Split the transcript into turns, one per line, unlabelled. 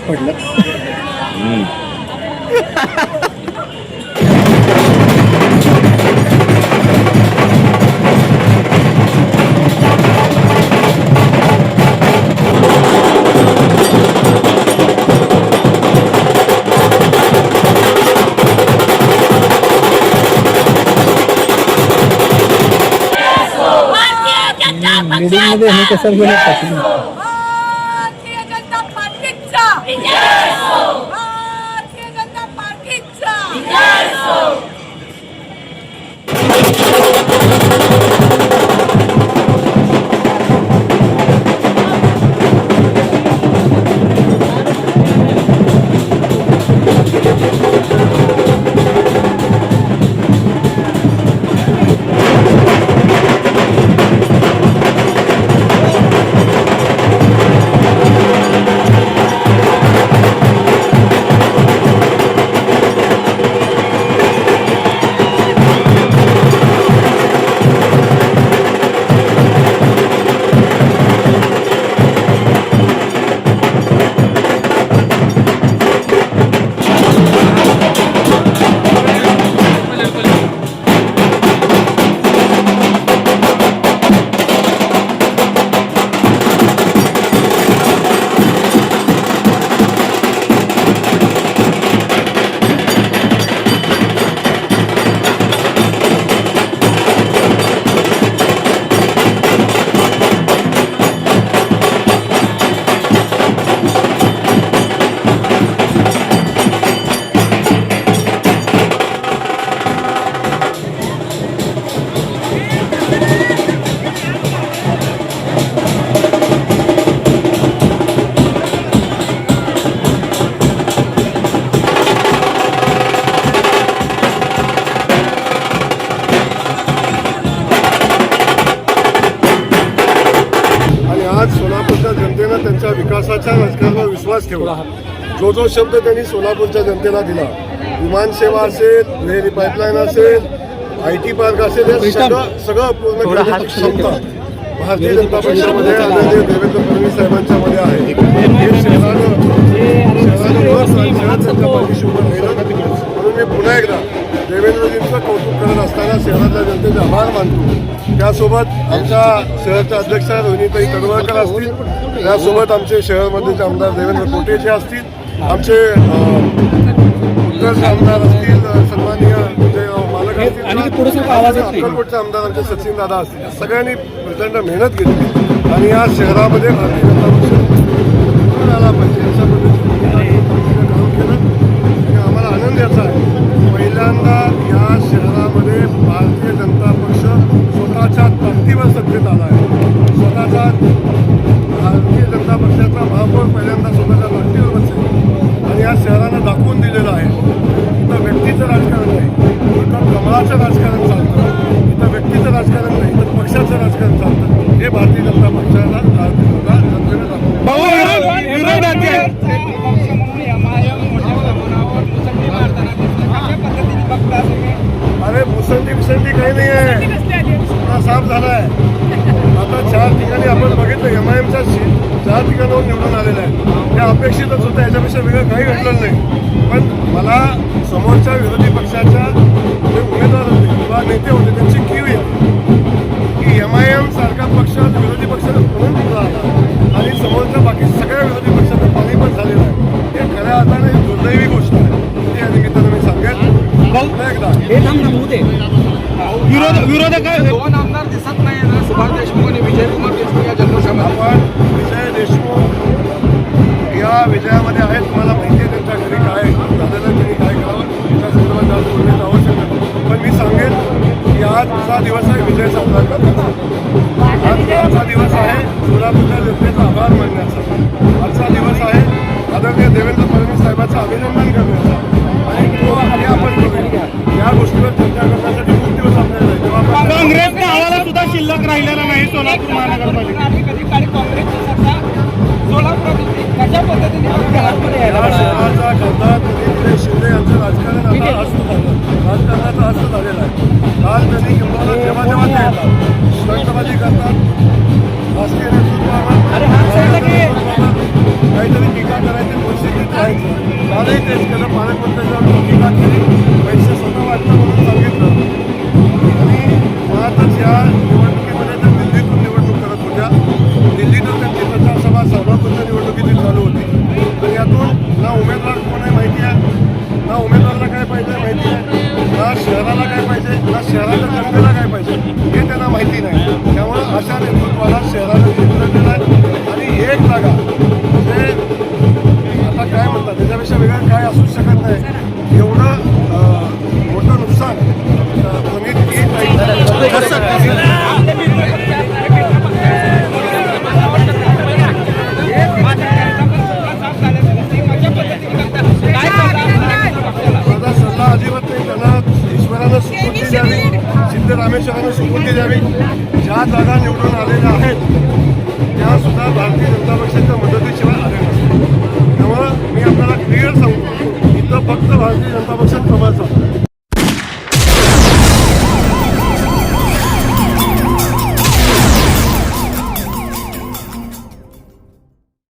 पडलं. मीटिंगमध्ये हे कसं बोलत
भारतीय जनता पार्टीचा भारतीय जनता पार्टीचा
सोलापूरच्या जनतेनं त्यांच्या विकासाच्या राजकारणावर विश्वास ठेवला. जो शब्द त्यांनी सोलापूरच्या जनतेला दिला, विमानसेवा असेल, रेल्वे पाईपलाईन असेल, IT पार्क असेल, हे सगळं पूर्ण करण्याची क्षमता भारतीय जनता पक्षामध्ये आदरणीय देवेंद्र फडणवीस साहेबांच्या मध्ये आहे. हे शहरानं त्यांच्या पाठीशी उभं राहिलं. म्हणून मी पुन्हा एकदा देवेंद्रजींचं कौतुक करत असताना शहरातल्या जनतेचे आभार मानतो. त्यासोबत आमच्या शहराच्या अध्यक्षा रोहिणीताई तडवळकर असतील, त्यासोबत आमचे शहरामधले आमदार देवेंद्र कोटेचे असतील, आमचे उत्तरचे आमदार असतील सन्माननीय मालक असतील, अक्कलकोटचे आमदार आमचे सचिन दादा असतील. सगळ्यांनी प्रचंड मेहनत घेतली आणि या शहरामध्ये भारतीय जनता पक्ष आला पाहिजे अशा पद्धतीने काम केलं आणि आम्हाला आनंद याचा आहे. पहिल्यांदा या शहरामध्ये भारतीय जनता पक्ष स्वतःच्या ताकदीवर सत्तेत आला आहे. स्वतःचा भारतीय जनता पक्षाचा महापौर पहिल्यांदा स्वतःच्या ताकदीवर बसेल आणि या शहरानं दाखवून दिलेलं आहे. इथं व्यक्तीचं राजकारण नाही, इथं कमळाचं राजकारण चालतं, इथं व्यक्तीचं राजकारण नाही, इथं पक्षाचं राजकारण चालतं. हे भारतीय जनता पक्षाला जनतेने दाखवलं. अरे मुसंडी काही नाही आहे, पुन्हा साफ झाला आहे. आता 4 ठिकाणी आपण बघितलं, MIMच्या 4 ठिकाणावर निवडून आलेलं आहे. ते अपेक्षितच होतं, याच्यापेक्षा वेगळं काही घडलं नाही. पण मला समोरच्या विरोधी पक्षाच्या जे उमेदवार होते किंवा नेते होते त्यांची कीव येते की MIM सारखा पक्ष विरोधी पक्षाचा म्हणून निवडून आला आणि समोरच्या बाकी सगळ्या विरोधी पक्षाचं पाणीपत झालेलं आहे. हे खऱ्या अर्थाने दुर्दैवी गोष्ट आहे. या निमित्तानं मी सांगेन एकदा
विरोधक 2 आमदार दिसत नाही ना, सुभाष देशमुख आणि विजयकुमार देशमुख या जल्लोषामध्ये.
आपण विजय देशमुख या विजयामध्ये आहेत. तुम्हाला माहिती आहे त्यांच्या घरी काय झालेलं, त्यांनी काय करावं त्या संदर्भात जास्त बोलण्याचं आवश्यक नाही. पण मी सांगेन की आज दुसरा दिवस आहे विजय साजरा करण्याचा. आज आजचा दिवस आहे सोलापूरच्या जनतेचा आभार मानण्याचा. आजचा दिवस आहे आदरणीय देवेंद्र फडणवीस साहेबांचं अभिनंदन करण्याचा. आणि तो आपण या गोष्टीवर चर्चा करण्यासाठी खूप दिवस आपल्याला
काँग्रेसच्या आवाला सुद्धा शिल्लक राहिलेला नाही सोलापूर महानगरपालिका.
कधी काँग्रेसची सत्ता सोलापूरात होती, कशा पद्धतीने
शहराचा खासदार दिलीप शिंदे यांचं राजकारण आता असं झालं, राजकारणाचं असं झालेलं आहे. काल त्यांनी किंवा जेव्हा जेव्हा ते येतात स्टंटबाजी करतात, राजकीय नेतृत्वावर काहीतरी टीका कालही तेच केलं, पालकमंत्र्यांच्यावर टीका केली, पैसे स्वतः वाटतं म्हणून सांगितलं. आणि मुळातच या निवडणुकीमध्ये त्या दिल्लीतून निवडणूक करत होत्या. दिल्लीतून त्यांची प्रचारसभा सहभागपूर्ण निवडणुकीची चालू होती. आणि यातून ना उमेदवार कोण आहे माहिती आहे, ना उमेदवाराला काय पाहिजे माहिती आहे, ना शहराला काय पाहिजे, ना शहराच्या जनतेला काय पाहिजे हे त्यांना माहिती नाही. त्यामुळं अशा नेतृत्वाला शहरानं जिंकलेलं आहे. आणि एक जागा म्हणजे आता काय म्हणतात त्याच्यापेक्षा वेगळं काय असू शकत नाही. एवढं मोठं नुकसान फणीत माझा सल्ला अजिबात नाही. त्यांना ईश्वरानं सुकृती द्यावी, सिद्धरामेश्वरानं सुकृती द्यावी. ज्या जागा निवडून आलेल्या आहेत त्या सुद्धा भारतीय जनता पक्षाच्या मदतीशिवाय आल्या नसतात. त्यामुळं मी आपल्याला क्लिअर सांगतो, इथं फक्त भारतीय जनता पक्षात प्रभाव चालतो.